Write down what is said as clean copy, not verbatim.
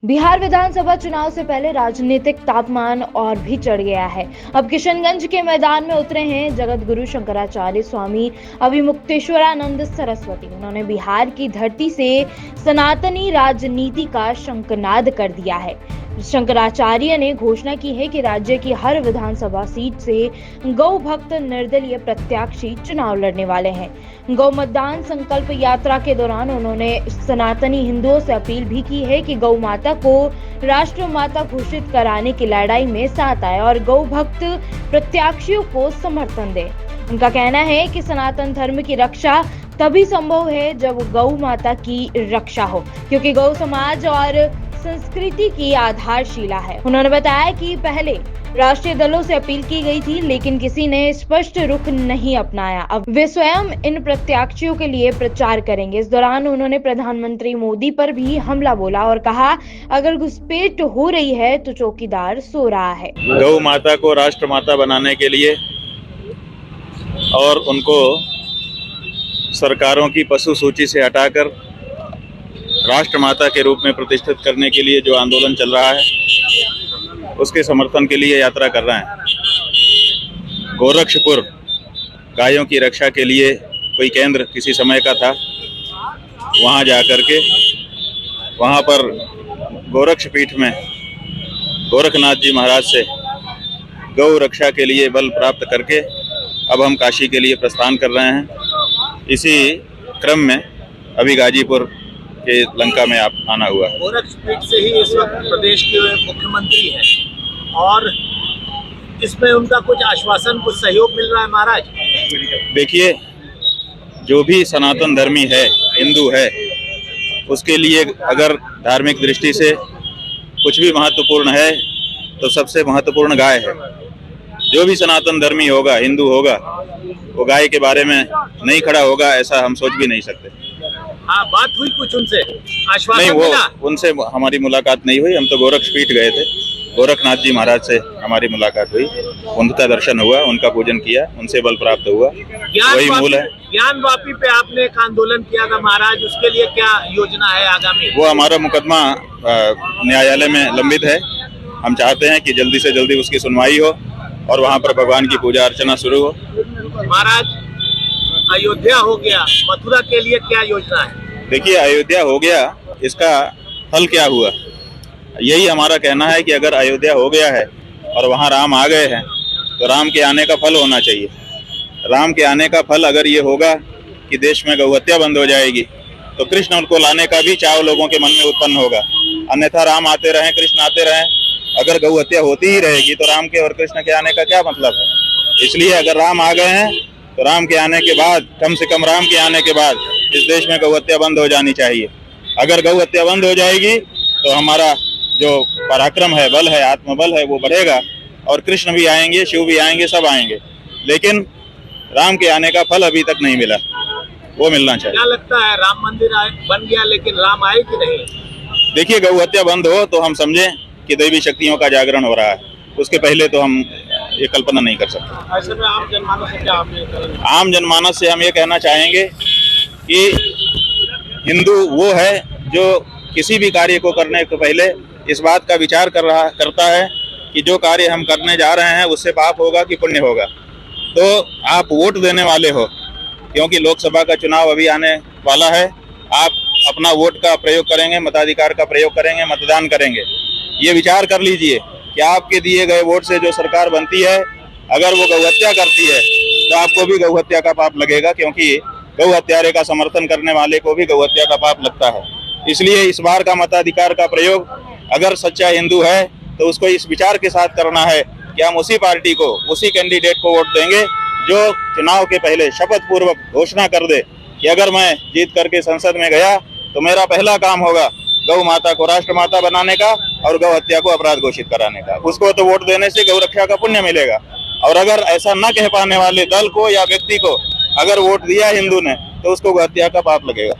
बिहार विधानसभा चुनाव से पहले राजनीतिक तापमान और भी चढ़ गया है। अब किशनगंज के मैदान में उतरे हैं जगत गुरु शंकराचार्य स्वामी अभिमुक्तेश्वरानंद सरस्वती। उन्होंने बिहार की धरती से सनातनी राजनीति का शंखनाद कर दिया है। शंकराचार्य ने घोषणा की है कि राज्य की हर विधानसभा सीट से गौ भक्त निर्दलीय प्रत्याशी चुनाव लड़ने वाले हैं। गौ मतदान संकल्प यात्रा के दौरान उन्होंने सनातनी हिंदुओं से अपील भी की है कि गौ माता को राष्ट्र माता घोषित कराने की लड़ाई में साथ आए और गौ भक्त प्रत्याशियों को समर्थन दें। उनका कहना है कि सनातन धर्म की रक्षा तभी संभव है जब गौ माता की रक्षा हो, क्योंकि गौ समाज और संस्कृति की आधारशिला है। उन्होंने बताया कि पहले राष्ट्रीय दलों से अपील की गई थी, लेकिन किसी ने स्पष्ट रुख नहीं अपनाया। अब वे स्वयं इन प्रत्याशियों के लिए प्रचार करेंगे। इस दौरान उन्होंने प्रधानमंत्री मोदी पर भी हमला बोला और कहा, अगर घुसपैठ हो रही है तो चौकीदार सो रहा है। गौ माता को राष्ट्र माता बनाने के लिए और उनको सरकारों की पशु सूची से हटाकर राष्ट्र माता के रूप में प्रतिष्ठित करने के लिए जो आंदोलन चल रहा है, उसके समर्थन के लिए यात्रा कर रहे हैं। गोरक्षपुर गायों की रक्षा के लिए कोई केंद्र किसी समय का था, वहां जाकर के वहां पर गोरक्षपीठ में गोरखनाथ जी महाराज से गौ रक्षा के लिए बल प्राप्त करके अब हम काशी के लिए प्रस्थान कर रहे हैं। इसी क्रम में अभी गाजीपुर के लंका में आना हुआ। गोरक्षपीठ से ही इस वक्त प्रदेश के मुख्यमंत्री हैं और इसमें उनका कुछ आश्वासन, कुछ सहयोग मिल रहा है महाराज? देखिए, जो भी सनातन धर्मी है, हिंदू है, उसके लिए अगर धार्मिक दृष्टि से कुछ भी महत्वपूर्ण है तो सबसे महत्वपूर्ण गाय है। जो भी सनातन धर्मी होगा, हिंदू होगा, वो गाय के बारे में नहीं खड़ा होगा, ऐसा हम सोच भी नहीं सकते। हाँ, बात हुई कुछ उनसे? आश्वासन नहीं, मिला? उनसे हमारी मुलाकात नहीं हुई। हम तो गोरक्षपीठ गए थे, गोरखनाथ जी महाराज से हमारी मुलाकात हुई, उनका दर्शन हुआ, उनका पूजन किया, उनसे बल प्राप्त हुआ, वही मूल है। ज्ञानवापी पे आपने एक आंदोलन किया था महाराज, उसके लिए क्या योजना है आगामी? वो हमारा मुकदमा न्यायालय में लंबित है। हम चाहते हैं कि जल्दी से जल्दी उसकी सुनवाई हो और वहाँ पर भगवान की पूजा अर्चना शुरू हो। महाराज, अयोध्या हो गया, मथुरा के लिए क्या योजना है? देखिए, अयोध्या हो गया, इसका फल क्या हुआ? यही हमारा कहना है कि अगर अयोध्या हो गया है और वहाँ राम आ गए हैं तो राम के आने का फल होना चाहिए। राम के आने का फल अगर ये होगा कि देश में गौहत्या बंद हो जाएगी तो कृष्ण को लाने का भी चाव लोगों के मन में उत्पन्न होगा। अन्यथा राम आते रहें, कृष्ण आते रहें, अगर गौहत्या होती ही रहेगी तो राम के और कृष्ण के आने का क्या मतलब है? इसलिए अगर राम आ गए हैं तो राम के आने के बाद, कम से कम राम के आने के बाद इस देश में गौहत्या बंद हो जानी चाहिए। अगर गौहत्या बंद हो जाएगी तो हमारा जो पराक्रम है, बल है, आत्मबल है, वो बढ़ेगा और कृष्ण भी आएंगे, शिव भी आएंगे, सब आएंगे। लेकिन राम के आने का फल अभी तक नहीं मिला, वो मिलना चाहिए। क्या लगता है, राम मंदिर बन गया लेकिन राम आए कि नहीं? देखिए, गौहत्या बंद हो तो हम समझें कि दैवी शक्तियों का जागरण हो रहा है, उसके पहले तो हम ये कल्पना नहीं कर सकते। ऐसे में आम जनमानस से क्या आम जनमानस से हम ये कहना चाहेंगे कि हिंदू वो है जो किसी भी कार्य को करने के पहले इस बात का विचार करता है कि जो कार्य हम करने जा रहे हैं उससे पाप होगा कि पुण्य होगा। तो आप वोट देने वाले हो, क्योंकि लोकसभा का चुनाव अभी आने वाला है, आप अपना वोट का प्रयोग करेंगे, मताधिकार का प्रयोग करेंगे, मतदान करेंगे। ये विचार कर लीजिए कि आपके दिए गए वोट से जो सरकार बनती है, अगर वो गौहत्या करती है तो आपको भी गौहत्या का पाप लगेगा, क्योंकि गौ हत्यारे का समर्थन करने वाले को भी गौहत्या का पाप लगता है। इसलिए इस बार का मताधिकार का प्रयोग अगर सच्चा हिंदू है तो उसको इस विचार के साथ करना है कि हम उसी पार्टी को, उसी कैंडिडेट को वोट देंगे जो चुनाव के पहले शपथ पूर्वक घोषणा कर दे कि अगर मैं जीत करके संसद में गया तो मेरा पहला काम होगा गौ माता को राष्ट्र माता बनाने का और गौ हत्या को अपराध घोषित कराने का। उसको तो वोट देने से गौ रक्षा का पुण्य मिलेगा। और अगर ऐसा न कह पाने वाले दल को या व्यक्ति को अगर वोट दिया हिंदू ने तो उसको गौ हत्या का पाप लगेगा।